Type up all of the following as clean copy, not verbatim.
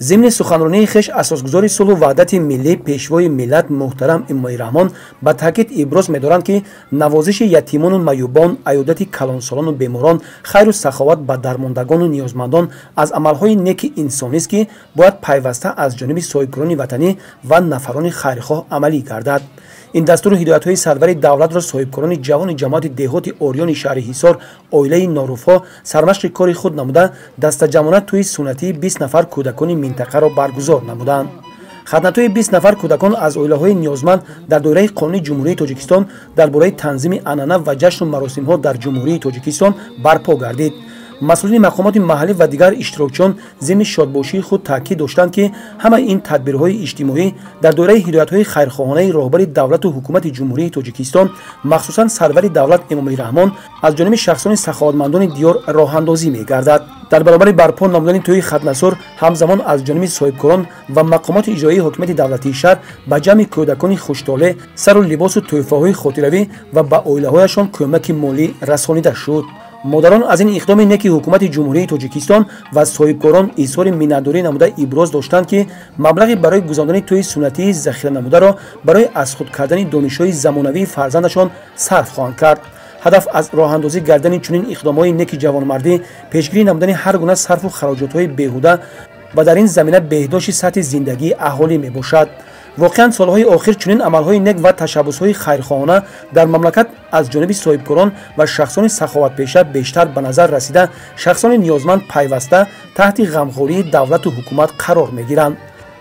ضمن سخنرانی خویش اساسگزار صلح و وحدت ملی پیشوای ملت محترم امامای رحمان با تاکید ابراز می‌دارند که نوازش یتیمان و معیوبان، عیادت کلانسالان و بیماران، خیر و سخاوت به درماندگان و نیازمندان از عملهای نیک انسانی است که باید پیوسته از جانب صاحبکاران وطنی و نفران خیرخواه عملی گردد. این دستور هدایت‌های سرور دولت را صاحبکاران جوان جماعت دهات اوریان شهر حصار اویله ناروفا سرمشق کار خود نموده دست جمعانت توی سنتی 20 نفر کودکان منطقه را برگزار نمودند. خدمت‌های 20 نفر کودکان از اویله‌های نیازمند در دوره قانونی جمهوری تاجیکستان درباره تنظیم عنعنه و جشن و مراسم‌ها در جمهوری تاجیکستان برپا گردید. مسئولین مقامات محلی و دیگر اشتراکچیان ضمن شادباشی خود تاکید داشتند که همه این تدبیرهای اجتماعی در دوره هدایت‌های خیرخواهانه راهبر دولت و حکومت جمهوری تاجیکستان مخصوصاً سرور دولت امامای رحمان از جانب شخصان سخاوتمندان دیار راه اندازی می‌گردد. در برابر برپا نمودن توی ختنه‌سور همزمان از جانب صاحبکاران و مقامات اجرایی حکومت دولتی شهر به جمع کودکان خوش‌طالع سر و لباس و تحفه‌های خاطروی و به عائله‌هایشان کمک مالی رسانیده شد. مادران از این اقدام نیک حکومت جمهوری تاجیکستان و صاحبکاران اظهار منتداری نموده ابراز داشتند که مبلغی برای گذراندن توی سنتی ذخیره نموده را برای از خود کردن دانش‌های زمانوی فرزندشان صرف خواهند کرد. هدف از راه اندازی گردن چنین اقدام‌های نیک جوانمردی پیشگیری نمودن هر گونه صرف و خراجات‌های بیهوده و در این زمینه بهداشت سطح زندگی اهالی میباشد. واقعا سالهای آخر چنین عملهای نیک و تشبس‌های خیرخواهانه در مملکت از جانب صاحبکاران و شخصان سخاوتپیشه بیشتر به نظر رسیده شخصان نیازمند پیوسته تحت غمخواری دولت و حکومت قرار میگیرند.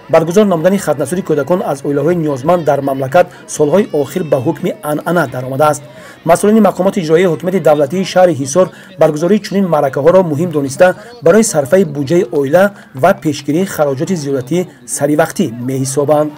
برگزار نمودن ختنه‌سوری کودکان از اویله‌های نیازمند در مملکت سالهای آخر به حکم عنعنه درآمده است. مسئولین مقامات اجرایی حکومت دولتی شهر حصار برگزاری چنین معرکه‌ها را مهم دانسته برای صرفه بودجه اویله و پیشگیری خراجات ضرورتی سری وقتی می‌حسابند.